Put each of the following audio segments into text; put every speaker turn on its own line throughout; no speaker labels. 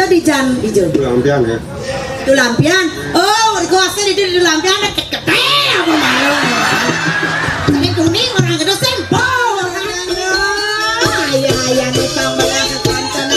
di jan ijo.
Lampian ya.
Itu lampian. Oh, kuasa di lampian kete apa malu. Tapi kuning orang gede sempo. Ayah nih pamela kekancan.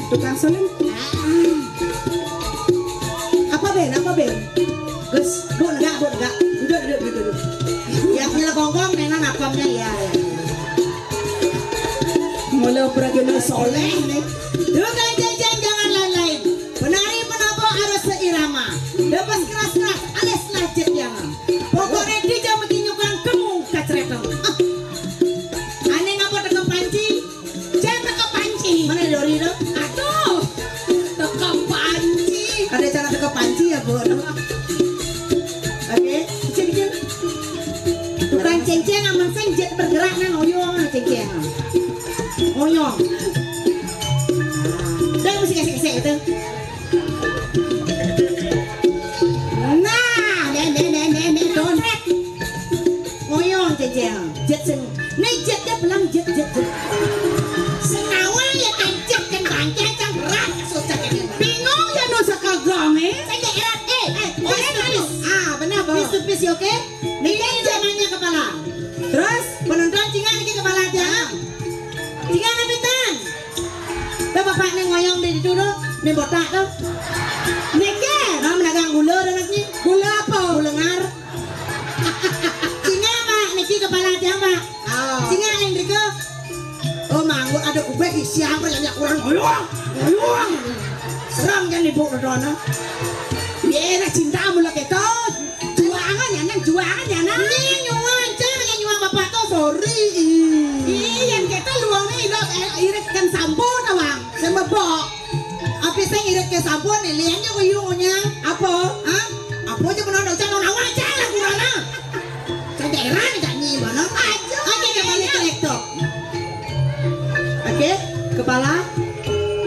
Tukang suling. Apa Ben? Gus, bu enggak. Duduk.
Yang nyala gonggong memang apamnya ya.
Mulai pergi soleh nih.
Tukang jajan jangan lain-lain. Penari menopo harus seirama. Dapat keras-keras alias lajet yang. Pokoknya dia menunjukkan kemung kacretong. Aneh ngapa teka panci? Jangan teka panci. Mana Dori dong? Aduh, teka panci.
Ada cara teka panci ya bu?
Oke, ceng-ceng. Tukang ceng-ceng aman senjet bergerak nang oyong ceng-ceng. Oyong. Dan mesti kasih itu. Nah, donet. Oyong ceng-ceng. Jet seng. Nih jetnya belang jet. Senawang ya jet kan bangkit kan berat susah kan. Bingung ya nusa kagame. Saya erat benar bos. Pis oke? Ini zamannya kepala. Terus penonton cingan ini kepala aja. Cingan apitan. Bapak nih ngoyong di dulu, nih botak tuh. Nike, kamu dagang gula dan nanti gula apa? Gula ngar. Cingan mak, niki kepala aja mak. Cingan Enrico. Oh manggut ada kubek siapa yang kurang ngoyong. Serang kan ibu Dona. Biar cintamu lah ketot. Juangan yang neng juangan ya nah. Ini nyuang jangan nyuang bapak tuh sorry. Iya yang kita luang nih lo irit kan sampun awang. Sama bok. Apa sih irit ke sampun nih liannya kuyunya. Apa? Hah? Apa aja pernah docang orang awang jangan kurana. Saya daerah nih jangan mana? Aja kembali ke laptop. Oke, kepala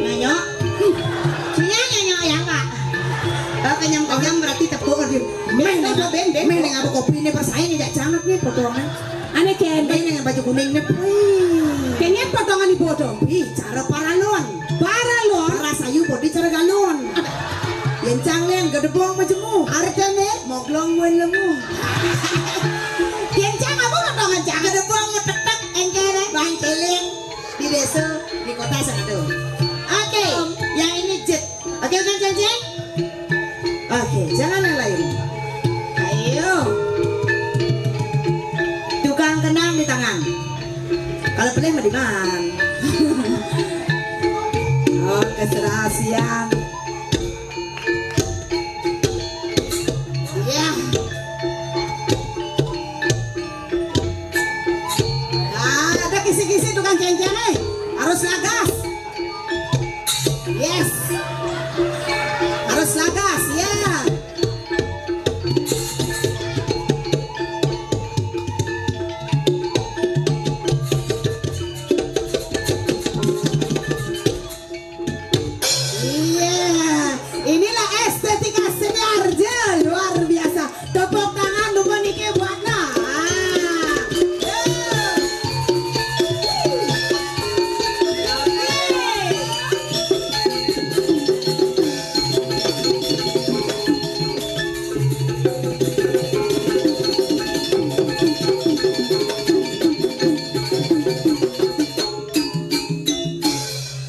nyanyok. Nyanyok ya pak. Kenyang berarti tepuk lagi. Men yang abu kopi ini pas saya nih jangan nih potongan. Aneh kan? Men yang baju kuning nih. Kayaknya potongan di bodong. Ih, cara paralon. Para sayu bodi cara galon. Yang cangleng gede buang majemu. Artinya moglong wen lemu. Yang cang apa potongan cang? Gede buang ngetek engkere. Bang keleng di desa di kota sana tuh. Oke, yang ini jet. Oke kan ceng? Oke, jangan yang lain. Ayo. Tukang kenang di tangan. Kalau pilih mendingan. Oke, serahasian. Ya. Nah, ada kisi-kisi tukang ceng-ceng nih. Harus lagas. Yes. Harus lagas, ya. Inilah estetika seni Arja luar biasa. Tepuk tangan lu niki buat nah.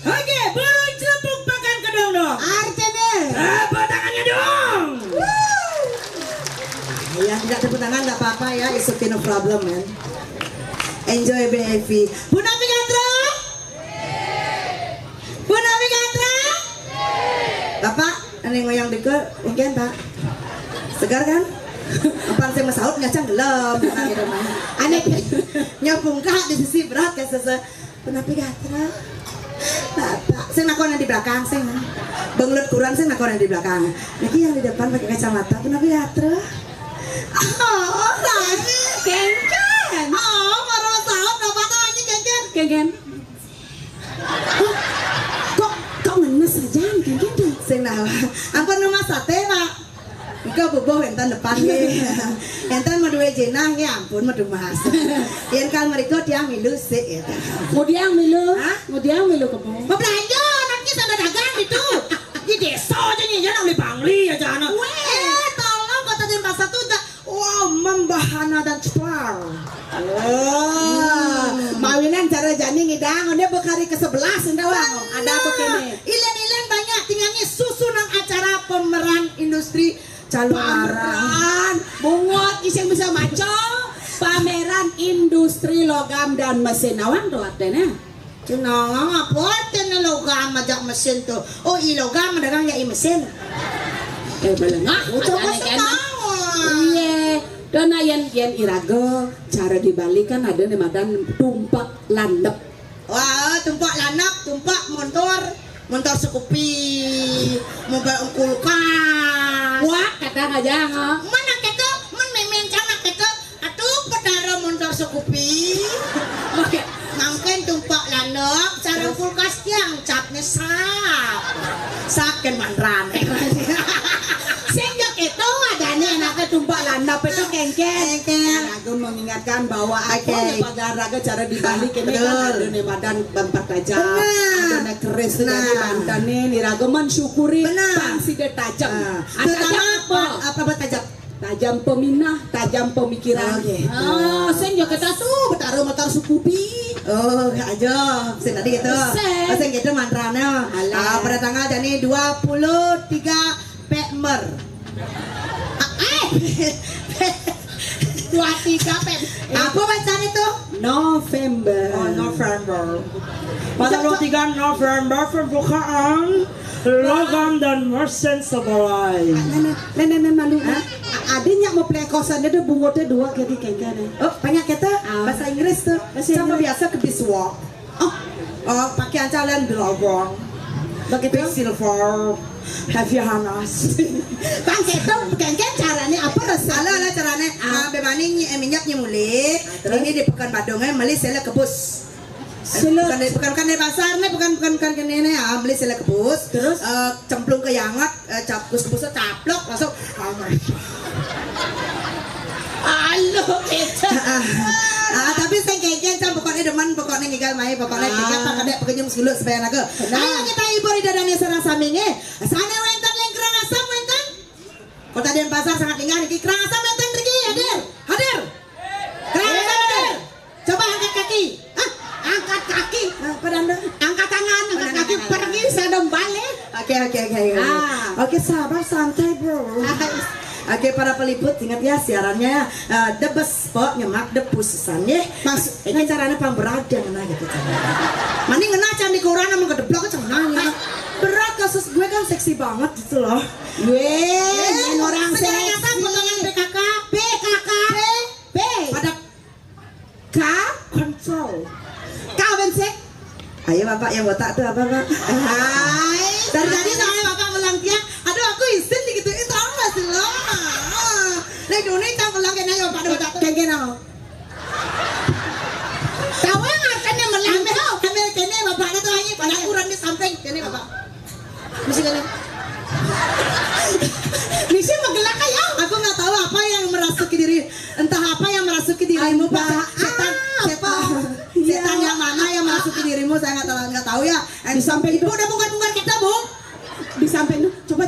Oke, belum tepuk tangan kedua dong. Arjana. Tepuk tangannya dong. Ya tidak tepuk tangan nggak apa-apa ya, it's okay no problem man. Enjoy BFV. Bu Nabi Gatra? Bu Nabi Gatra? Bapak, ini ngoyang deket, mungkin Pak. Segar kan? Apaan saya masalah ngacang gelap. Aneh nyapung kak di sisi berat kayak sese. Bu Nabi Gatra? Bapak, saya nakon di belakang, saya benglet kurang, saya nakon di belakang. Lagi yang di depan pakai kacamata, Bu Nabi Gatra? Oh, lagi Ken. Oh, baru tahu kenapa tuh lagi Ken. Kok ngenes aja Ken? Saya nawa. Ampun nama sate Pak. Ika boboh entan depan nih. Entan madu jenang ya ampun madu mas. Yang kal mereka dia milu sih. Mau dia milu kebo. Mau belanja nanti sana dagang itu. Di desa aja nih jangan beli bangli aja anak. Tolong kota Denpasar tuh wow, membahana dan spar. Mawinan cara jani ngidang, dia bekari ke-11 ndawang. Ada apa kene? Ilen-ilen banyak tinggalnya susunan acara pemeran industri pameran. Bungot iseng bisa maco. Pameran industri logam dan mesin awang tuh artinya. Cenang apa artinya logam majak mesin tuh? Oh, logam dagangnya mesin. Belengah. Coba tahu. Iya, dan yang irago cara dibalik kan ada nemadan tumpak landep. Wah, tumpak landep, tumpak motor Scoopy, mobil kulkas. Wah, kata aja nggak? Mana kita, men canak kita, atuh petara motor Scoopy. Oke, mungkin tumpak landep, cara kulkas yang capnya sak kan mandran. Sejak itu adanya anaknya tumpak landap itu kengken. Aku mengingatkan bahwa pada raga cara dibalik ini kan ada nemadan bampak tajam, ada keris dari Banten nih. Raga mensyukuri pangsi dia tajam. Tajam apa tajam? Tajam peminah, tajam pemikiran. Oh, sejak kita tuh bertaruh motor Scoopy. Oh, aja. Sen tadi gitu. Sen gitu mantranya. Pada tanggal jadi 23 Pember. 23 Pember. Apa bacaan itu? November. Oh, November.
Pada 23 November pembukaan logam dan mesin sebalai.
Nenek malu.
adanya mau play kosan dia bungotnya dua kayak kayaknya. Oh, banyak kita bahasa Inggris tuh. Sama biasa ke biswa. Oh, pakai ancalan belobong. Begitu silver. Heavy hanas.
Bang itu bukan caranya apa
Ala caranya bebani minyaknya mulai. Ini di pekan Badungnya beli sela kebus. Bukan di pasar nih, bukan ini ya, beli sela kebus. Terus cemplung ke yangat, kebusnya caplok langsung.
Halo,
tapi saya kayaknya pokoknya deman, pokoknya ngigal mai, pokoknya kita pakai pekenyum sulu supaya naga. Ayo kita ibu di dadanya serang saminge. Sana wenten yang kerang asam wenten. Kota dan pasar sangat tinggal. Kerang asam wenten pergi hadir, hadir. Kerang asam hadir. Coba angkat kaki.
angkat kaki.
Pada anda.
Angkat tangan, angkat kaki, pergi sedang balik.
Oke, sabar, santai bro. Oke, para peliput ingat ya siarannya the best spot nyemak the pususannya. Mas, ini caranya pemberadaan nah gitu caranya. Mani ngena can di koran sama gedeblok cenanya. Berat kasus gue kan seksi banget gitu loh.
Weh, orang
seksi.
potongan PKK, B.
Pada K control.
K bensek.
Ayo bapak yang botak tuh apa pak?
Hai.
Dari tadi sampai bapak melang tiang. Aduh aku izin digituin tau gak sih lo? Lagi dulu nih tau melang kena bapak ada botak kayak gini.
Tahu yang akannya melang tuh.
Ambil kene bapaknya tuh hanya pada ukuran di samping kene bapak. Mesti kene.
Misi menggelak ayo.
Aku nggak tahu apa yang merasuki diri, entah apa yang merasuki dirimu pak. Setan yang mana yang merasuki dirimu saya nggak tahu ya. Di samping itu udah bukan kita bu. Di samping itu coba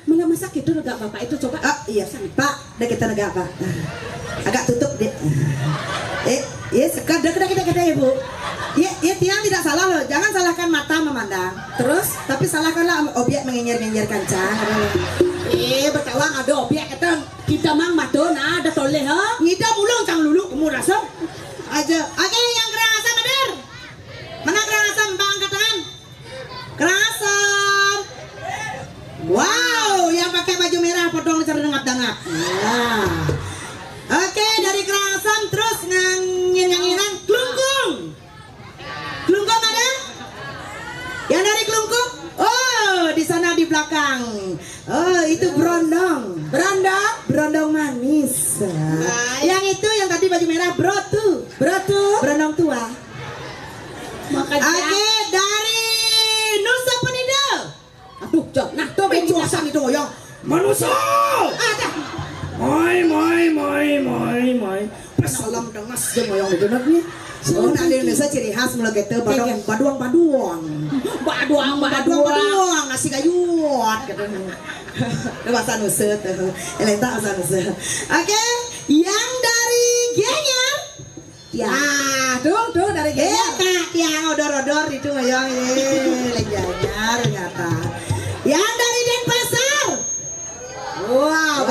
mana masak itu negak bapak itu coba. Iya pak, udah kita negak pak. Agak tutup deh. Sekedar kita ya bu. Ya Tiang tidak salah loh, jangan salahkan mata memandang. Terus, tapi salahkanlah objek mengenyir-ngenyir kancang.
Bertawang ada objek kita mang Madonna ada toleh ha.
Ngida mulung cang lulu kamu rasa aja. Oke, yang kerang asam hadir. Mana kerang asam? Bang angkat tangan. Kerang asam. Wow, yang pakai baju merah potong cara dengap-dengap. Nah. Oke, dari kerang asam terus nganginan kelungkung. Kelungkung ada? Yang dari kelungkung? Oh, di sana di belakang. Oh, itu berondong. Berondong manis. Yang itu yang tadi baju merah brotu. Berondong tua. Oke, dari Nusa Penida. Aduh, nah tuh penjelasan itu yang manusia. Ada. Mai. Salam dengas jeung moyong di genepnya. Oh, nah di Indonesia ciri khas mulai gitu baduang. Ngasih gayut katanya. Itu bahasa Nusa tuh. Elenta bahasa Nusa. Oke, yang dari Gianyar. Ya, tuh dari Gianyar. Tiang odor-odor itu moyong Gianyar ternyata. Yang dari Denpasar. Wow,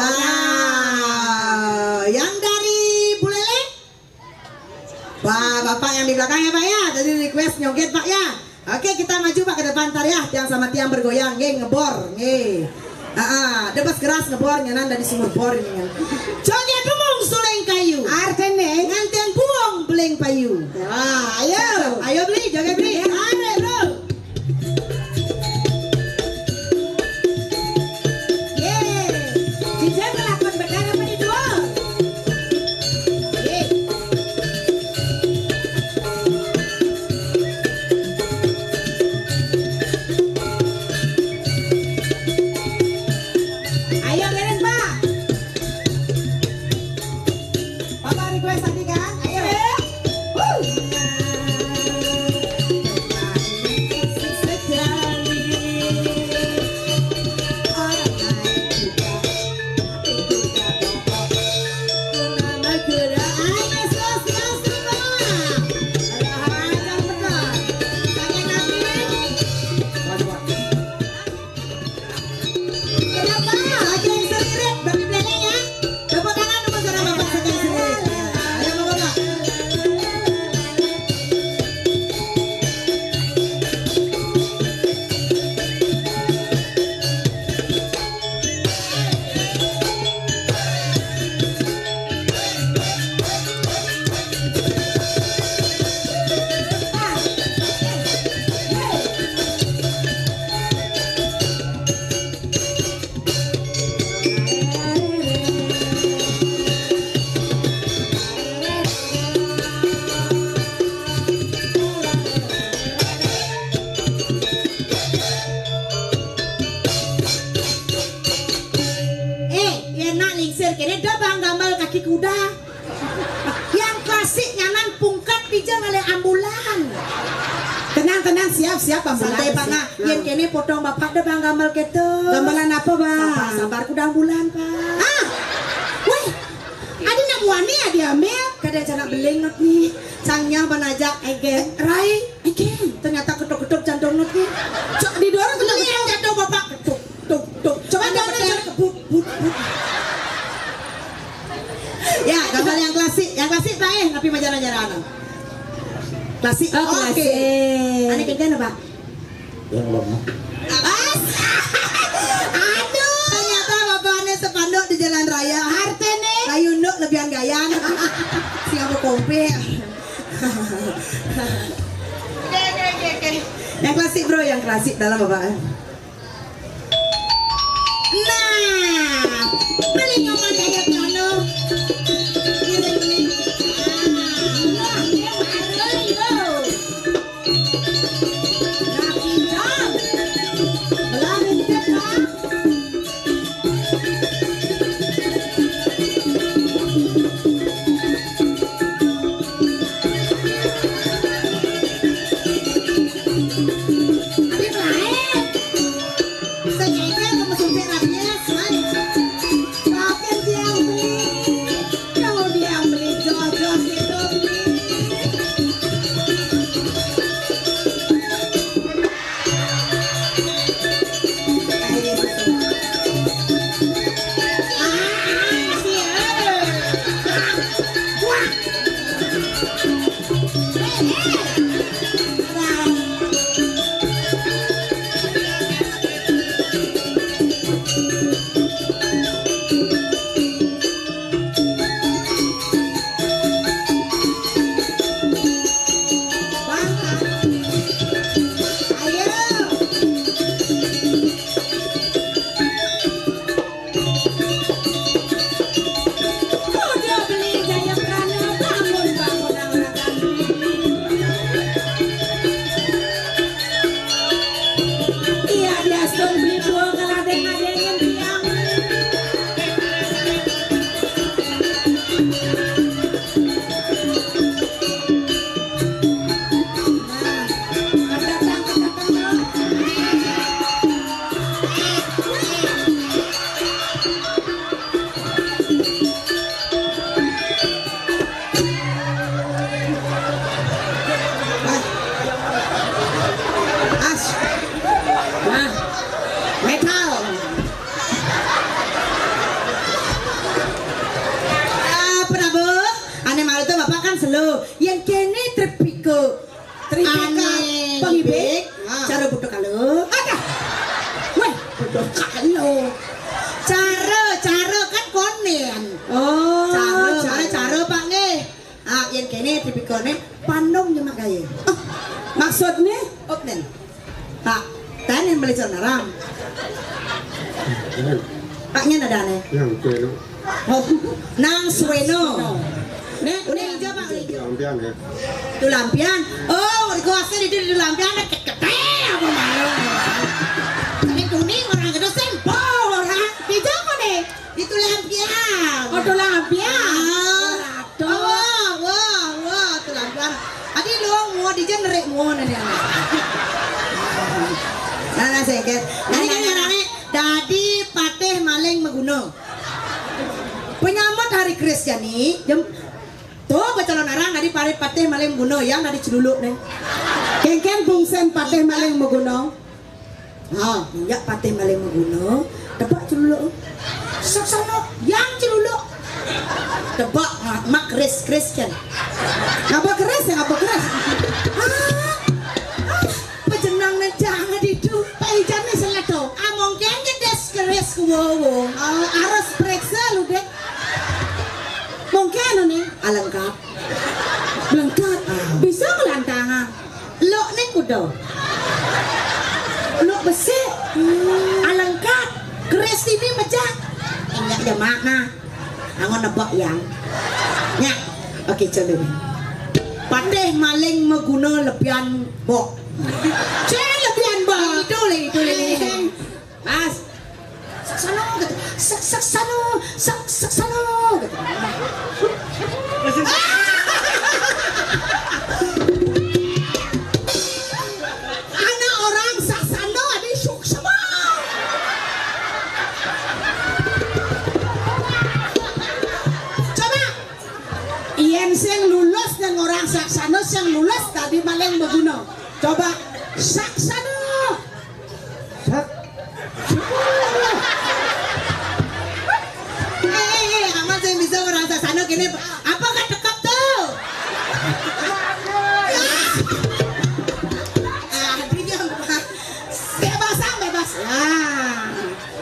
yang dari Buleleng. Wah, bapak yang di belakang ya pak ya. Tadi request nyoget pak ya. Oke, kita maju pak ke depan tar ya. Tiang sama tiang bergoyang, ngebor, debas keras ngebor nyanan dari sumur bor ini. Joget rumung suleng kayu. Artene nganten buang beleng payu. Ayo beli, joget beli. Ayo bro. damel kaki kuda. Yang klasik nyanan pungkat dijang oleh ambulan.
Tenang, siap ambulan.
Santai Pak Nga, yang kene potong bapak dah bang gambar gitu.
Gambaran apa bang?
Sabar kuda ambulan Pak.
Weh, ada nak wani ya diambil.
Kada cara beling not nih. Cangnya banajak egen. Rai, egen. Ternyata ketuk-ketuk jantung not nih.
Cok didorong ketuk
yang jatuh bapak ketuk. Coba dorong kebut. Ya, gambar yang klasik Pak tapi majalah-majalah. Klasik. Oke. Anak kengken apa?
Yang lama.
Aduh. Ternyata bapaknya sepanduk di jalan raya.
Artene.
Layunduk lebihan gayang. Siapa kompe. Oke. Yang klasik bro, yang klasik dalam bapak. Nah, beli ngomong daya piano. Yang kene tripiko pengibik cara butuh kalau ada weh butuh kalau cara kan konen cara Pak nggih yang kene tripiko ne pandong nyemak gaya
Maksudnya?
opnen Pak tanya beli narang Paknya nadane
Yang kueno.
nang suweno
Nek,
Pak
Lampian ya.
itu lampian. Oh, kuasa di lampian kete apa malu. Tapi kuning orang gede sempol orang. Di mana nih? Itu lampian.
Oh, itu lampian.
Wah, itu lampian. Adi lo mau dijenerik mau nih. Nah, sengket. Nani dadi pateh maling meguno. Penyambut hari Kristiani jam tuh bacalon arang nadi parit pateh maling guno yang nadi celuluk nih.
Kengken bungsen pateh maling megunong.
Ya pateh maling meguno, tebak celuluk. Saksono yang celuluk. Tebak mak Kristen.
Apa keras ya? Apa keras?
Pejenang nih jangan didu.
Pak Ijan nih seleto.
Mungkin jedes keris kuwowo.
Harus periksa lu dek. Mungkin nih
Alengkap.
lengkap. Bisa kelantangan.
Lo nih kudo.
Lu besi.
Alengkap. Keris ini mejak. Enggak ada makna. Angon nebak yang. Nyak. Oke coba nih. Pateh maling meguna lebihan bok.
Lebihan bok.
Itu. Mas. Sana gitu.
saksano. Gitu. Anak orang saksano ada suksama. Coba Ian yang lulus dan orang saksano yang lulus tadi maling berguna. Coba saksano.
Aman saya bisa orang saksano gini. Apa gak cekap tuh?
Bebas.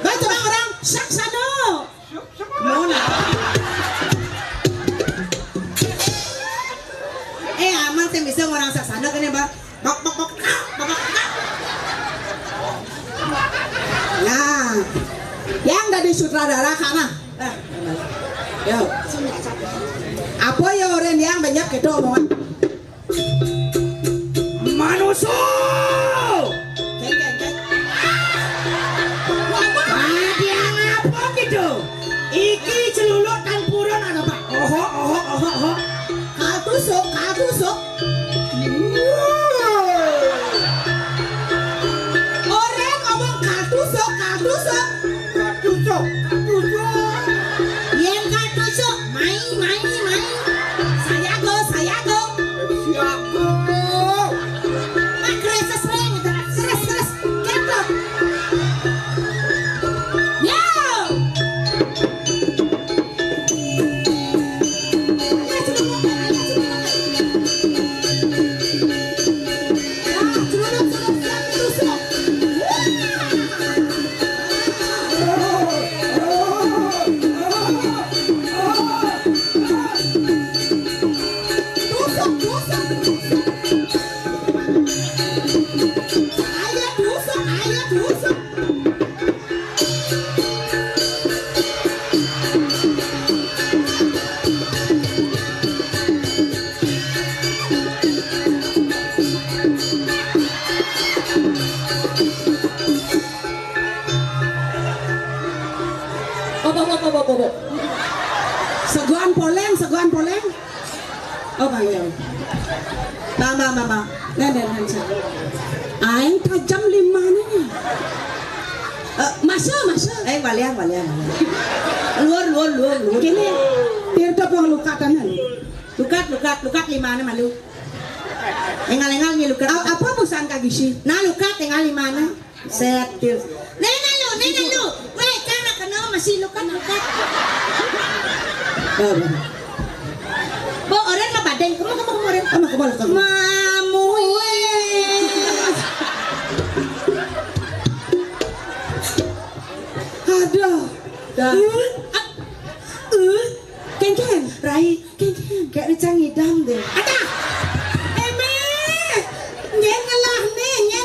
Baca orang saksano.
Mona. Aman saya bisa orang saksano gini bak.
Nah, yang dari sutradara kana. Yo. Apa ya orang yang banyak gitu omongan? Manusia. Yang apa gitu? Iki celuluk tan purun ada pak. Oho. Katusuk. Orang ngomong katusuk. Yang katusuk, main. Saya go. Mak kreses ring, keras. Ketok. Yo. Seguan poleng. Oh bang. Mama. Nah. Aing tajam 5 nih. Masa.
Balian. Luar.
Gini. Tirta pang lukatan.
Lukat 5 nih malu. Engal nih lukat.
Apa busan kagisi?
Nah lukat engal 5 nih. Set. Nena lu. Weh, cara kenal masih lukat. Bo orang mah badeng, kamu orang.
Kamu.
Mamu.
Aduh. Ken.
Rai.
Ken.
Kayak dicang hidam deh.
Ada. Nyen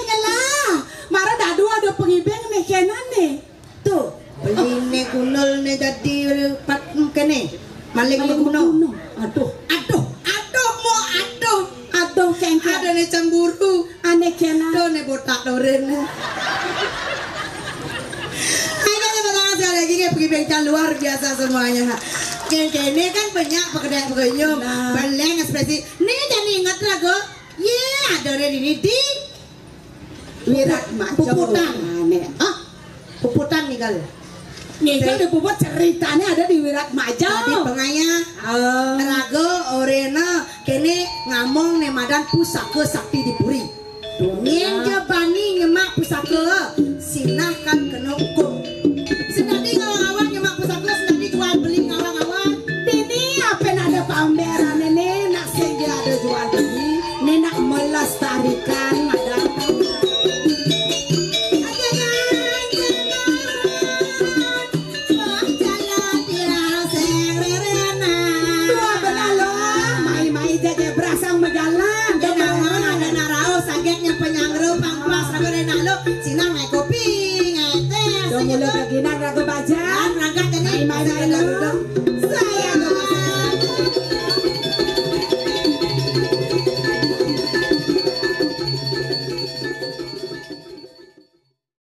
ngelah. Mara dadu ada pengibeng nih kenan nih.
Tuh, beli ne kunul ne jadi pat kene. Maling kuno. Aduh,
Ken.
ada ne cemburu.
Ane kenan.
Tuh ne botak doren. Lagi kayak pergi bengkel luar biasa semuanya. Kene kan banyak pekerjaan beleng ekspresi. Nih jangan ingat lagu. Ada ini di
Wirat Majo.
Puputan nih kali.
Nih kan puput ceritanya ada di Wirat Majo.
Tadi pengaya lagu orena kene ngamong nemadan pusaka sakti dipuri. Nyen jabani nyemak pusaka sinah kan kena hukum. Senadi ngawang-ngawang nyemak pusaka senadi jual beli ngawang-ngawang.
Ini apa ada pameran ini nak senja ada jual beli. Nenak melestarikan madam. Sinang naik kopi, ngetes. Mulai begini ragu bajan,
berangkat ini.